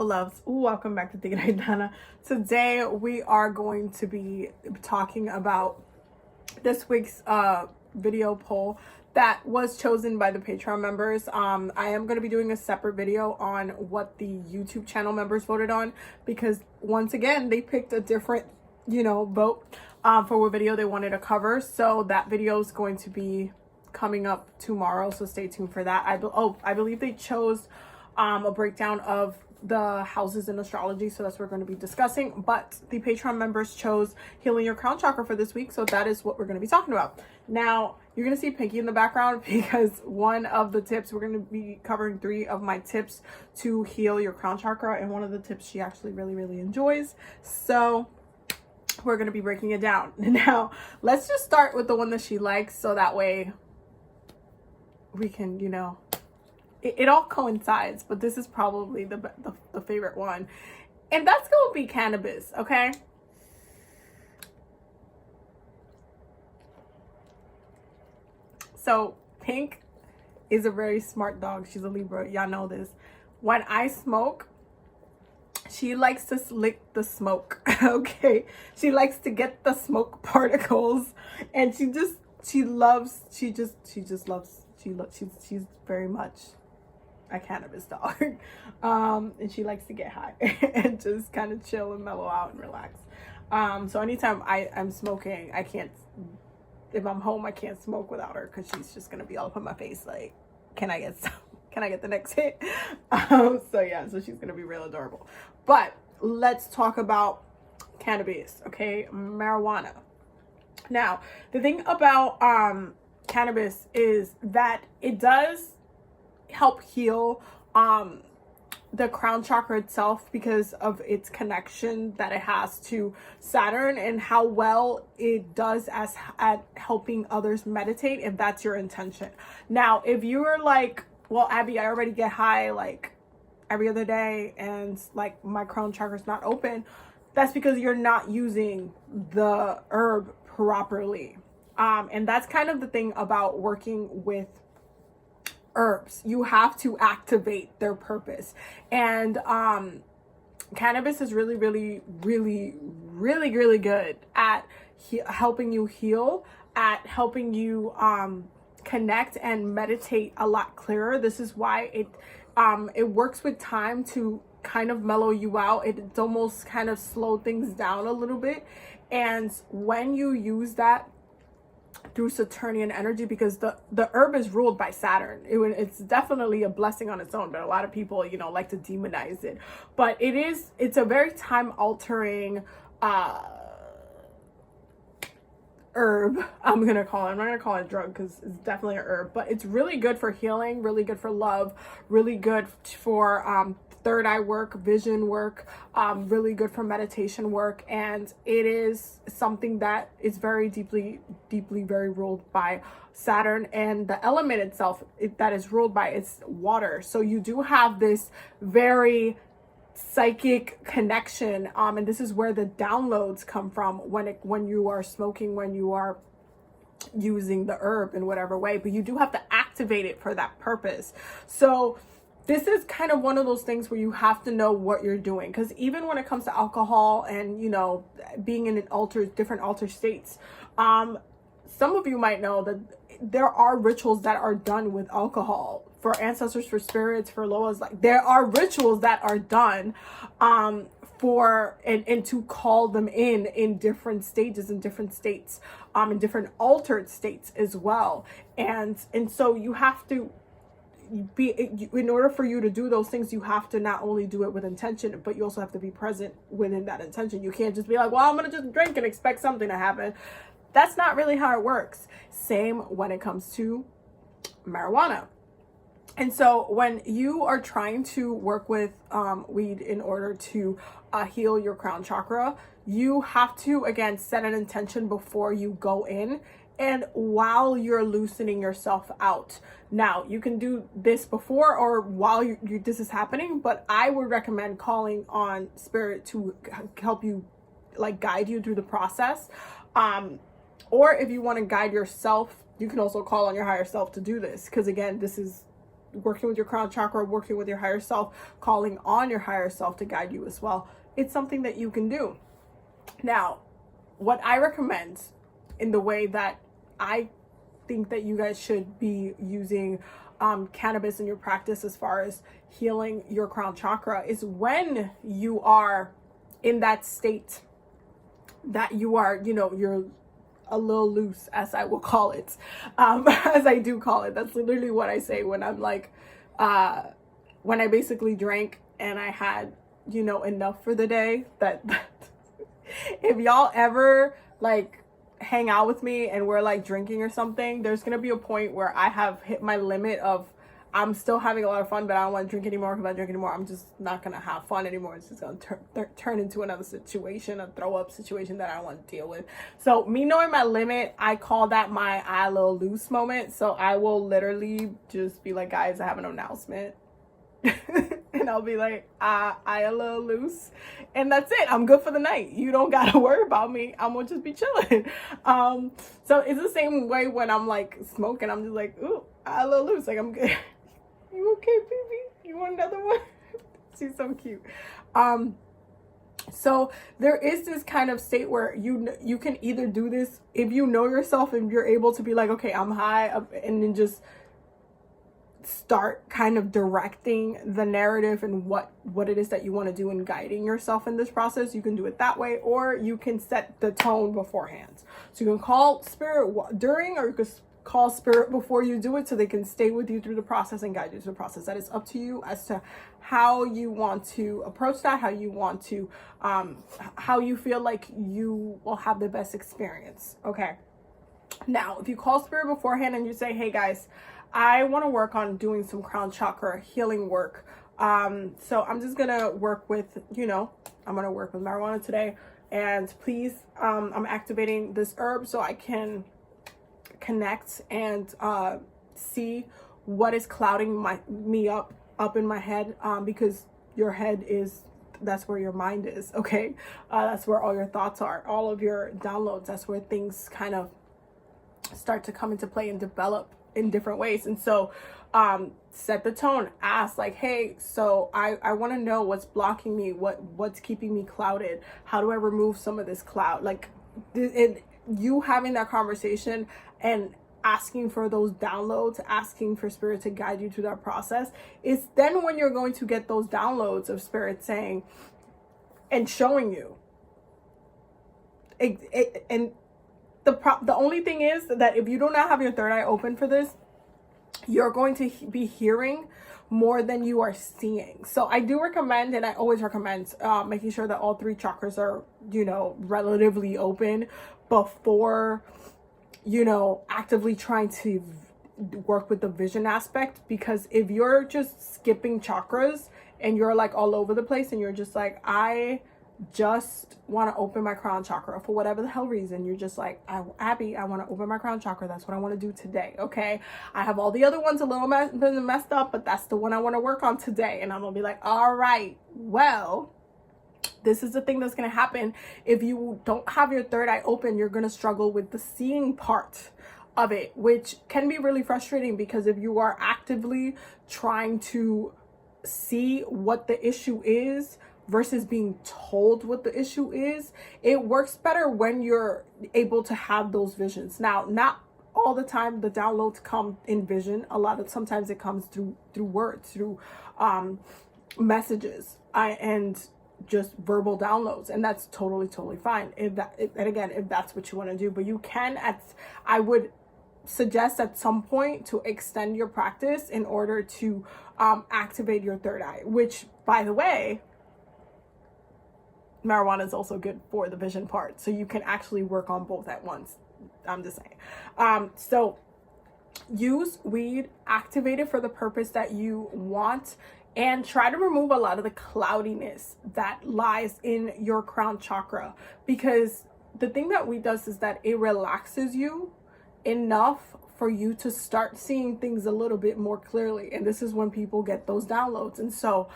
loves, welcome back to TigeraGitana. Today we are going to be talking about this week's video poll that was chosen by the Patreon members. I am going to be doing a separate video on what the YouTube channel members voted on, because once again they picked a different vote for what video they wanted to cover. So that video is going to be coming up tomorrow, so stay tuned for that. I believe they chose a breakdown of the houses in astrology, so that's what we're going to be discussing. But the Patreon members chose healing your crown chakra for this week, so that is what we're going to be talking about. Now you're going to see Pinky in the background because one of the tips, we're going to be covering 3 of my tips to heal your crown chakra, and one of the tips she actually really enjoys, so we're going to be breaking it down. Now let's just start with the one that she likes, so that way we can it all coincides, but this is probably the favorite one, and that's gonna be cannabis. Okay, so Pink is a very smart dog. She's a Libra, y'all know this. When I smoke, she likes to lick the smoke. Okay, she likes to get the smoke particles, and she's very much a cannabis dog. And she likes to get high and just kind of chill and mellow out and relax. So anytime I'm smoking, I can't, if I'm home, I can't smoke without her, because she's just gonna be all up in my face like, can I get some? Can I get the next hit? So yeah, so she's gonna be real adorable. But let's talk about cannabis, okay? Marijuana. Now, the thing about cannabis is that it does help heal the crown chakra itself, because of its connection that it has to Saturn and how well it does at helping others meditate, if that's your intention. Now, if you're like, well, Abby, I already get high like every other day and like my crown chakra is not open, that's because you're not using the herb properly. And that's kind of the thing about working with herbs. You have to activate their purpose. And cannabis is really good at helping you heal, at helping you connect and meditate a lot clearer. This is why it works with time to kind of mellow you out. It's almost kind of slow things down a little bit. And when you use that through Saturnian energy, because the herb is ruled by Saturn, it's definitely a blessing on its own, but a lot of people like to demonize it. But it's a very time altering herb, I'm gonna call it. I'm not gonna call it a drug, because it's definitely an herb, but it's really good for healing, really good for love, really good for third eye work, vision work, really good for meditation work. And it is something that is very deeply very ruled by Saturn, and the element itself that is ruled by it's water. So you do have this very psychic connection, and this is where the downloads come from when you are smoking, when you are using the herb in whatever way. But you do have to activate it for that purpose. So this is kind of one of those things where you have to know what you're doing, because even when it comes to alcohol and being in different altered states, some of you might know that there are rituals that are done with alcohol for ancestors, for spirits, for loas. Like, there are rituals that are done for and to call them in different stages, in different states, in different altered states as well. And so you have to in order for you to do those things, you have to not only do it with intention, but you also have to be present within that intention. You can't just be like, well, I'm gonna just drink and expect something to happen. That's not really how it works. Same when it comes to marijuana. And so when you are trying to work with weed in order to heal your crown chakra, you have to, again, set an intention before you go in and while you're loosening yourself out. Now, you can do this before or while this is happening, but I would recommend calling on spirit to help you, like, guide you through the process. Or if you want to guide yourself, you can also call on your higher self to do this, because again, this is working with your crown chakra, working with your higher self, calling on your higher self to guide you as well. It's something that you can do. Now, what I recommend in the way that I think that you guys should be using cannabis in your practice as far as healing your crown chakra is when you are in that state that you are, you're a little loose, as I will call it, as I do call it. That's literally what I say when I'm like, when I basically drank and I had, enough for the day. That if y'all ever like hang out with me and we're like drinking or something, there's gonna be a point where I have hit my limit of I'm still having a lot of fun, but I don't want to drink anymore. Because if I drink anymore, I'm just not gonna have fun anymore. It's just gonna turn into another situation, a throw up situation that I don't want to deal with. So me knowing my limit, I call that my I a little loose moment. So I will literally just be like, guys, I have an announcement. And I'll be like, I a little loose, and that's it. I'm good for the night. You don't gotta worry about me. I'm gonna just be chilling. So it's the same way when I'm like smoking. I'm just like, ooh, I a little loose. Like, I'm good. You okay, baby? You want another one? She's so cute. So there is this kind of state where you can either do this if you know yourself and you're able to be like, okay, I'm high, and then just start kind of directing the narrative and what it is that you want to do and guiding yourself in this process. You can do it that way, or you can set the tone beforehand. So you can call spirit during, or you can call spirit before you do it so they can stay with you through the process and guide you through the process. That is up to you as to how you want to approach that, how you want to, how you feel like you will have the best experience. Okay. Now, if you call spirit beforehand and you say, hey guys, I want to work on doing some crown chakra healing work. So I'm just going to work with, I'm going to work with marijuana today. And please, I'm activating this herb so I can connect and see what is clouding me up in my head, because your head that's where your mind is. Okay. That's where all your thoughts are, all of your downloads. That's where things kind of start to come into play and develop in different ways. And so set the tone, ask like, hey, so I want to know what's blocking me, what's keeping me clouded, how do I remove some of this cloud? Like, you having that conversation and asking for those downloads, asking for spirit to guide you through that process, is then when you're going to get those downloads of spirit saying and showing you and the only thing is that if you do not have your third eye open for this, you're going to be hearing more than you are seeing. So I do recommend, and I always recommend, making sure that all three chakras are, relatively open before, actively trying to work with the vision aspect. Because if you're just skipping chakras and you're like all over the place and you're just like, I just want to open my crown chakra for whatever the hell reason, you're just like, Abby, I want to open my crown chakra. That's what I want to do today. Okay. I have all the other ones a little messed up, but that's the one I want to work on today. And I'm going to be like, all right, well, this is the thing that's going to happen. If you don't have your third eye open, you're going to struggle with the seeing part of it, which can be really frustrating, because if you are actively trying to see what the issue is versus being told what the issue is, it works better when you're able to have those visions. Now, not all the time the downloads come in vision. Sometimes it comes through words, through messages, and just verbal downloads, and that's totally fine. And again, if that's what you want to do, but you can, I would suggest at some point to extend your practice in order to activate your third eye, which, by the way, marijuana is also good for the vision part. So you can actually work on both at once. I'm just saying. So use weed, activate it for the purpose that you want, and try to remove a lot of the cloudiness that lies in your crown chakra. Because the thing that weed does is that it relaxes you enough for you to start seeing things a little bit more clearly. And this is when people get those downloads. And so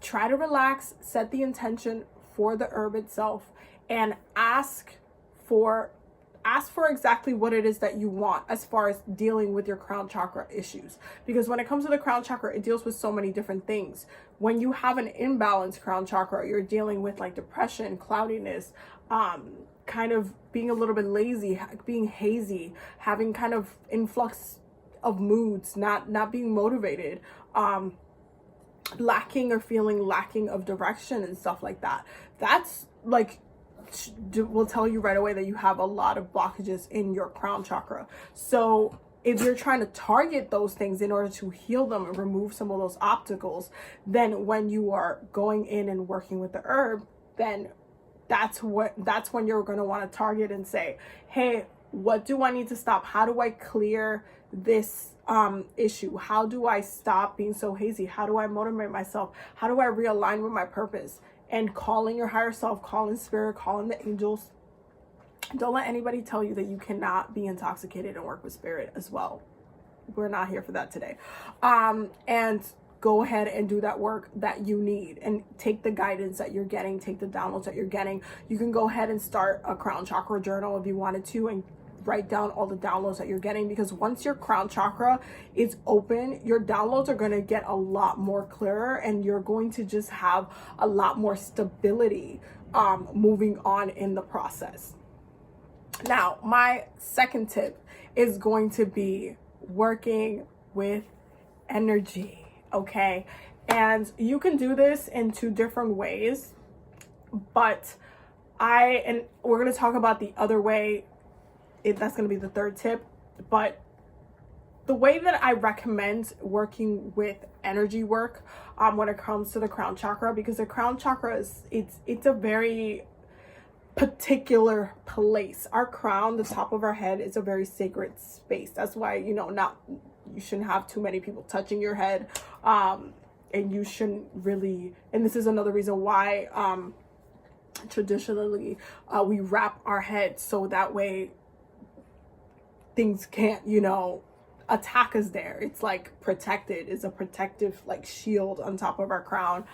try to relax, set the intention for the herb itself, and ask for ask for exactly what it is that you want as far as dealing with your crown chakra issues. Because when it comes to the crown chakra, it deals with so many different things. When you have an imbalanced crown chakra, you're dealing with like depression, cloudiness, kind of being a little bit lazy, being hazy, having kind of influx of moods, not being motivated, lacking or feeling lacking of direction and stuff like that. That's like, will tell you right away that you have a lot of blockages in your crown chakra. So if you're trying to target those things in order to heal them and remove some of those obstacles, then when you are going in and working with the herb, then that's when you're going to want to target and say, hey, what do I need to stop? How do I clear this issue? How do I stop being so hazy? How do I motivate myself? How do I realign with my purpose? And calling your higher self, calling spirit, calling the angels. Don't let anybody tell you that you cannot be intoxicated and work with spirit as well. We're not here for that today. And go ahead and do that work that you need and take the guidance that you're getting, take the downloads that you're getting. You can go ahead and start a crown chakra journal if you wanted to, and write down all the downloads that you're getting, because once your crown chakra is open, your downloads are going to get a lot more clearer, and you're going to just have a lot more stability moving on in the process. Now, my second tip is going to be working with energy, okay? And you can do this in 2 different ways, but we're going to talk about the other way. That's going to be the third tip. But the way that I recommend working with energy work when it comes to the crown chakra, because the crown chakra is, it's a very particular place. Our crown, the top of our head, is a very sacred space. That's why, you shouldn't have too many people touching your head, and you shouldn't really, and this is another reason why traditionally we wrap our head so that way things can't, attack us there. It's like protected. It's a protective like shield on top of our crown,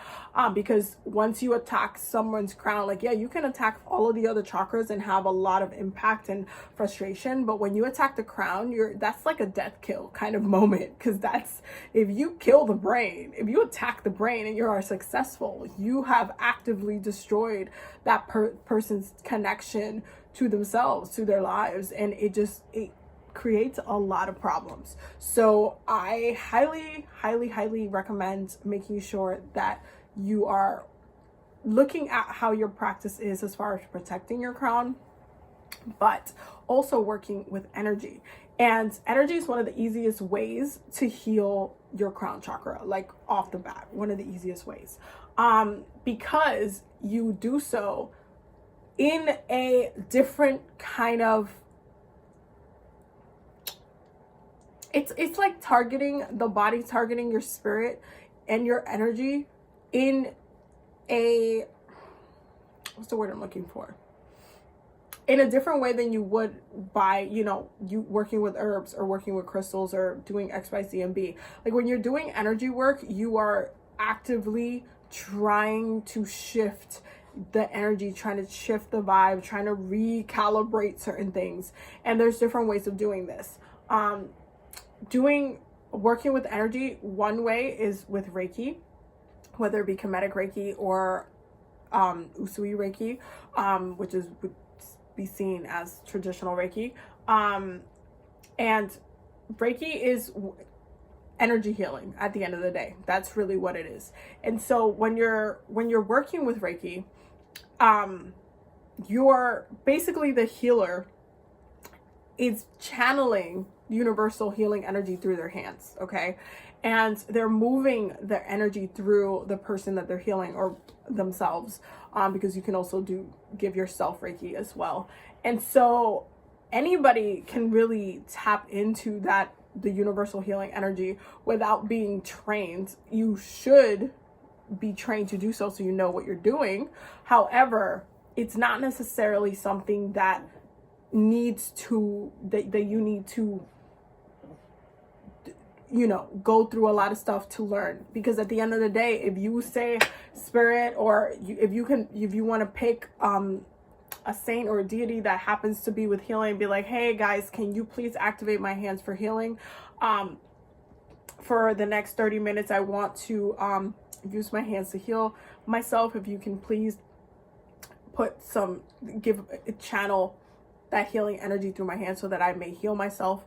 because once you attack someone's crown, like, yeah, you can attack all of the other chakras and have a lot of impact and frustration, but when you attack the crown, that's like a death kill kind of moment, because that's, if you kill the brain, if you attack the brain and you are successful, you have actively destroyed that person's connection to themselves, to their lives, and it creates a lot of problems. So I highly recommend making sure that you are looking at how your practice is as far as protecting your crown, but also working with energy. And energy is one of the easiest ways to heal your crown chakra, like off the bat, one of the easiest ways, because you do so in a different kind of, it's like targeting the body, targeting your spirit and your energy in a, what's the word I'm looking for? In a different way than you would by, you working with herbs or working with crystals or doing X, Y, Z, and B. Like when you're doing energy work, you are actively trying to shift the energy, trying to shift the vibe, trying to recalibrate certain things. And there's different ways of doing this. Working with energy, one way is with Reiki, whether it be Kemetic Reiki or Usui Reiki, which would be seen as traditional Reiki. And Reiki is energy healing at the end of the day. That's really what it is. And so when you're working with Reiki, you're basically, the healer is channeling universal healing energy through their hands, okay? And they're moving their energy through the person that they're healing or themselves, because you can also give yourself Reiki as well. And so anybody can really tap into the universal healing energy without being trained. You should be trained to do so you know what you're doing. However, it's not necessarily something that you need to go through a lot of stuff to learn, because at the end of the day, if you say spirit, or if you want to pick a saint or a deity that happens to be with healing, be like, hey guys, can you please activate my hands for healing? For the next 30 minutes, I want to use my hands to heal myself. If you can please give a channel that healing energy through my hands so that I may heal myself.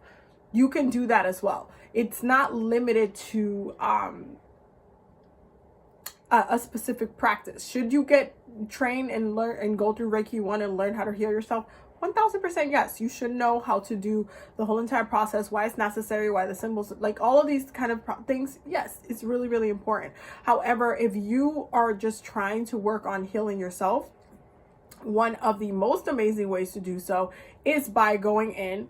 You can do that as well. It's not limited to a specific practice. Should you get trained and learn and go through Reiki 1 and learn how to heal yourself? 1000% yes. You should know how to do the whole entire process, why it's necessary, why the symbols, like all of these kind of things. Yes, it's really, really important. However, if you are just trying to work on healing yourself, one of the most amazing ways to do so is by going in.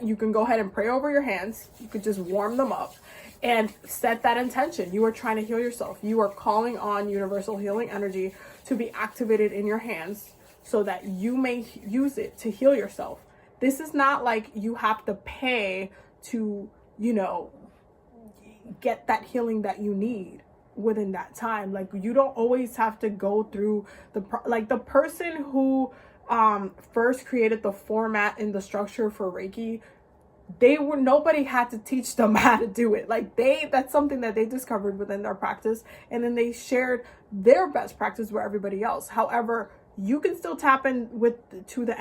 You can go ahead and pray over your hands. You could just warm them up and set that intention. You are trying to heal yourself. You are calling on universal healing energy to be activated in your hands so that you may use it to heal yourself. This is not like you have to pay to, get that healing that you need within that time. Like, you don't always have to go through the person who first created the format and the structure for Reiki. Nobody had to teach them how to do it. Like, that's something that they discovered within their practice, and then they shared their best practice with everybody else. However, you can still tap in to the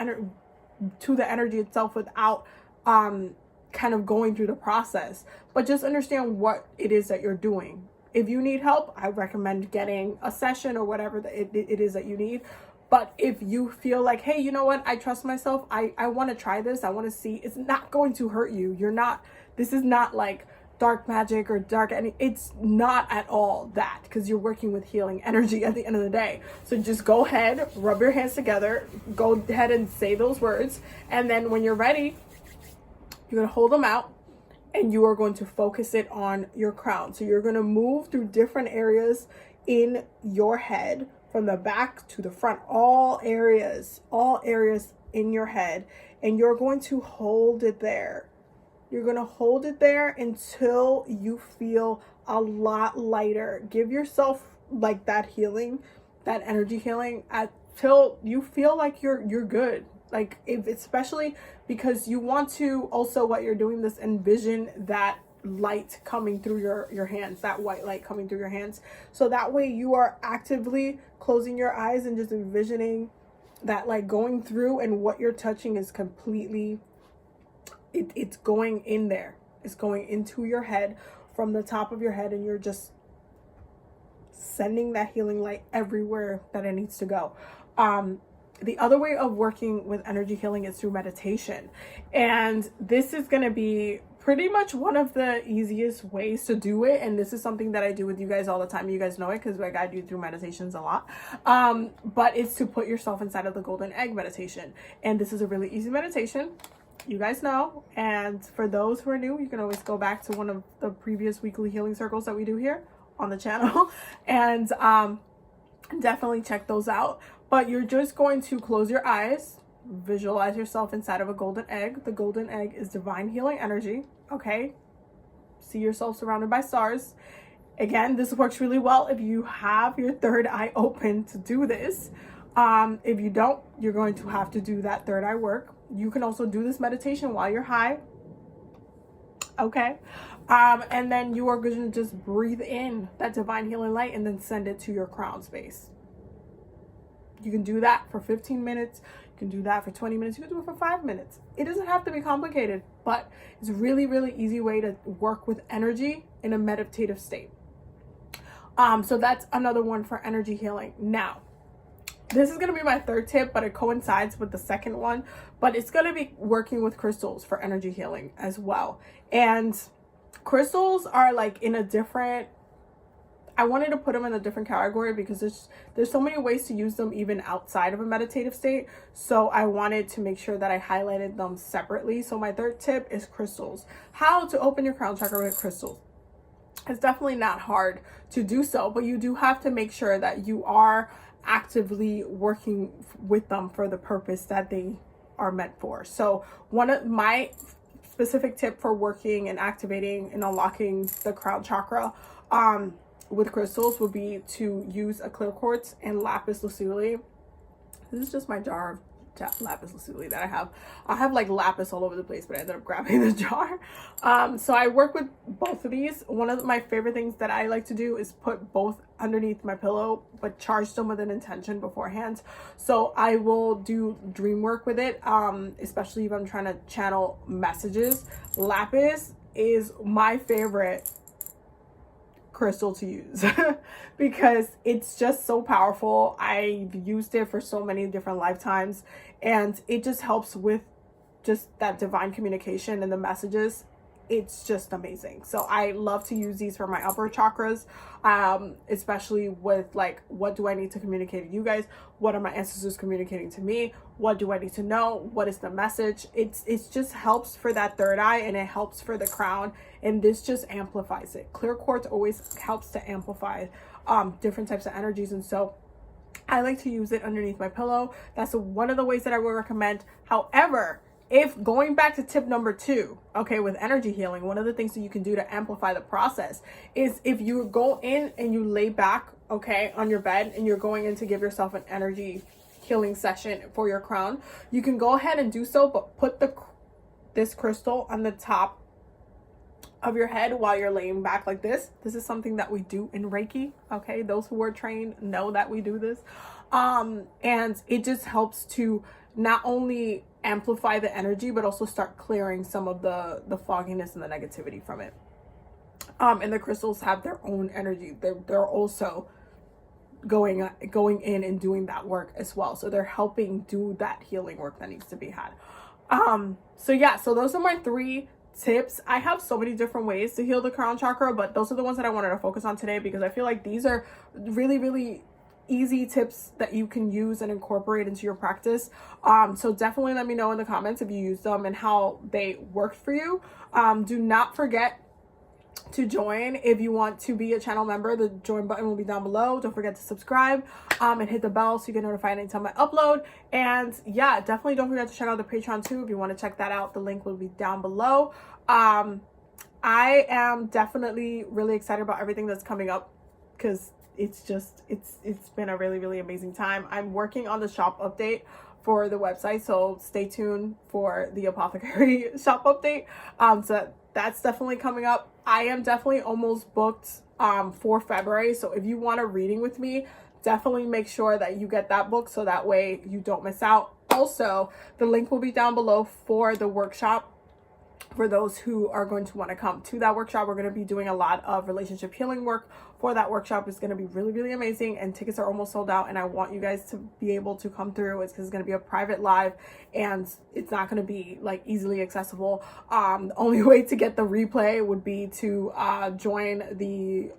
energy itself without kind of going through the process. But just understand what it is that you're doing. If you need help, I recommend getting a session or whatever it is that you need. But if you feel like, hey, you know what, I trust myself, I want to try this, I want to see, it's not going to hurt you. This is not like dark magic or it's not at all that, because you're working with healing energy at the end of the day. So just go ahead, rub your hands together, go ahead and say those words. And then when you're ready, you're going to hold them out and you are going to focus it on your crown. So you're going to move through different areas in your head, from the back to the front, all areas in your head, and you're going to hold it there. You're going to hold it there until you feel a lot lighter. Give yourself like that healing, that energy healing, until you feel like you're good. Like, especially because you want to also, what you're doing this, envision that light coming through your hands, that white light coming through your hands. So that way you are actively closing your eyes and just envisioning that light going through, and what you're touching is completely, it's going in there. It's going into your head from the top of your head, and you're just sending that healing light everywhere that it needs to go. The other way of working with energy healing is through meditation. And this is going to be pretty much one of the easiest ways to do it. And this is something that I do with you guys all the time. You guys know it because I guide you through meditations a lot. But it's to put yourself inside of the golden egg meditation. And this is a really easy meditation. You guys know. And for those who are new, you can always go back to one of the previous weekly healing circles that we do here on the channel. And definitely check those out. But you're just going to close your eyes, visualize yourself inside of a golden egg. The golden egg is divine healing energy, okay? See yourself surrounded by stars. Again, this works really well if you have your third eye open to do this. If you don't, you're going to have to do that third eye work. You can also do this meditation while you're high, okay? And then you are going to just breathe in that divine healing light and then send it to your crown space. You can do that for 15 minutes. You can do that for 20 minutes. You can do it for 5 minutes. It doesn't have to be complicated, but it's a really, really easy way to work with energy in a meditative state. So that's another one for energy healing. Now, this is going to be my third tip, but it coincides with the second one. But it's going to be working with crystals for energy healing as well. And crystals are like in a different, I wanted to put them in a different category because there's so many ways to use them even outside of a meditative state. So I wanted to make sure that I highlighted them separately. So my third tip is crystals. How to open your crown chakra with crystals. It's definitely not hard to do so, but you do have to make sure that you are actively working with them for the purpose that they are meant for. So one of my specific tip for working and activating and unlocking the crown chakra with crystals would be to use a clear quartz and lapis lazuli. This is just my jar of lapis lazuli that I have. I have like lapis all over the place, but I ended up grabbing the jar. So I work with both of these. One of my favorite things that I like to do is put both underneath my pillow, but charge them with an intention beforehand. So I will do dream work with it, especially if I'm trying to channel messages. Lapis is my favorite crystal to use because it's just so powerful. I've used it for so many different lifetimes, and it just helps with just that divine communication and the messages. It's just amazing. So I love to use these for my upper chakras, especially with like, what do I need to communicate to you guys? What are my ancestors communicating to me? What do I need to know? What is the message? It's just helps for that third eye, and it helps for the crown, and this just amplifies it. Clear quartz always helps to amplify different types of energies, and so I like to use it underneath my pillow. That's one of the ways that I would recommend. However, if going back to tip number 2, okay, with energy healing, one of the things that you can do to amplify the process is if you go in and you lay back, okay, on your bed, and you're going in to give yourself an energy healing session for your crown, you can go ahead and do so, but put this crystal on the top of your head while you're laying back like this. This is something that we do in Reiki, okay? Those who are trained know that we do this. And it just helps to not only amplify the energy, but also start clearing some of the fogginess and the negativity from it. And the crystals have their own energy. They're also going in and doing that work as well. So they're helping do that healing work that needs to be had. So yeah, so those are my 3 tips. I have so many different ways to heal the crown chakra, but those are the ones that I wanted to focus on today because I feel like these are really, really easy tips that you can use and incorporate into your practice. So definitely let me know in the comments if you use them and how they worked for you. Do not forget to join. If you want to be a channel member, the join button will be down below. Don't forget to subscribe and hit the bell so you get notified anytime I upload. And yeah, definitely don't forget to check out the Patreon too if you want to check that out. The link will be down below. I am definitely really excited about everything that's coming up because it's been a really, really amazing time. I'm working on the shop update for the website, so stay tuned for the apothecary shop update. So that's definitely coming up. I am definitely almost booked for February, so if you want a reading with me, definitely make sure that you get that book so that way you don't miss out. Also, the link will be down below for the workshop. For those who are going to want to come to that workshop, we're going to be doing a lot of relationship healing work for that workshop. It's going to be really, really amazing, and tickets are almost sold out, and I want you guys to be able to come through. It's because it's going to be a private live, and it's not going to be like easily accessible. The only way to get the replay would be to join the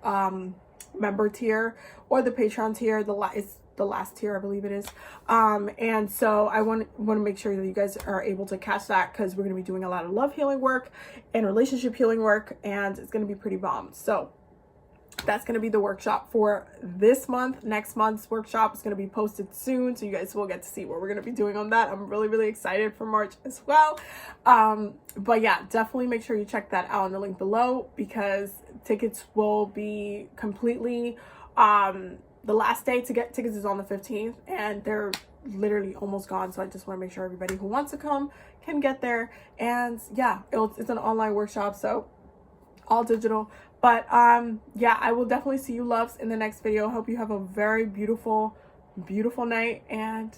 member tier or the Patreon tier. It's the last tier, I believe it is. And so I want to make sure that you guys are able to catch that because we're going to be doing a lot of love healing work and relationship healing work, and it's going to be pretty bomb. So that's going to be the workshop for this month. Next month's workshop is going to be posted soon, so you guys will get to see what we're going to be doing on that. I'm really, really excited for March as well. But yeah, definitely make sure you check that out on the link below because tickets will be completely the last day to get tickets is on the 15th, and they're literally almost gone. So I just want to make sure everybody who wants to come can get there. And yeah, it's an online workshop, so all digital. But yeah, I will definitely see you loves in the next video. Hope you have a very beautiful, beautiful night, and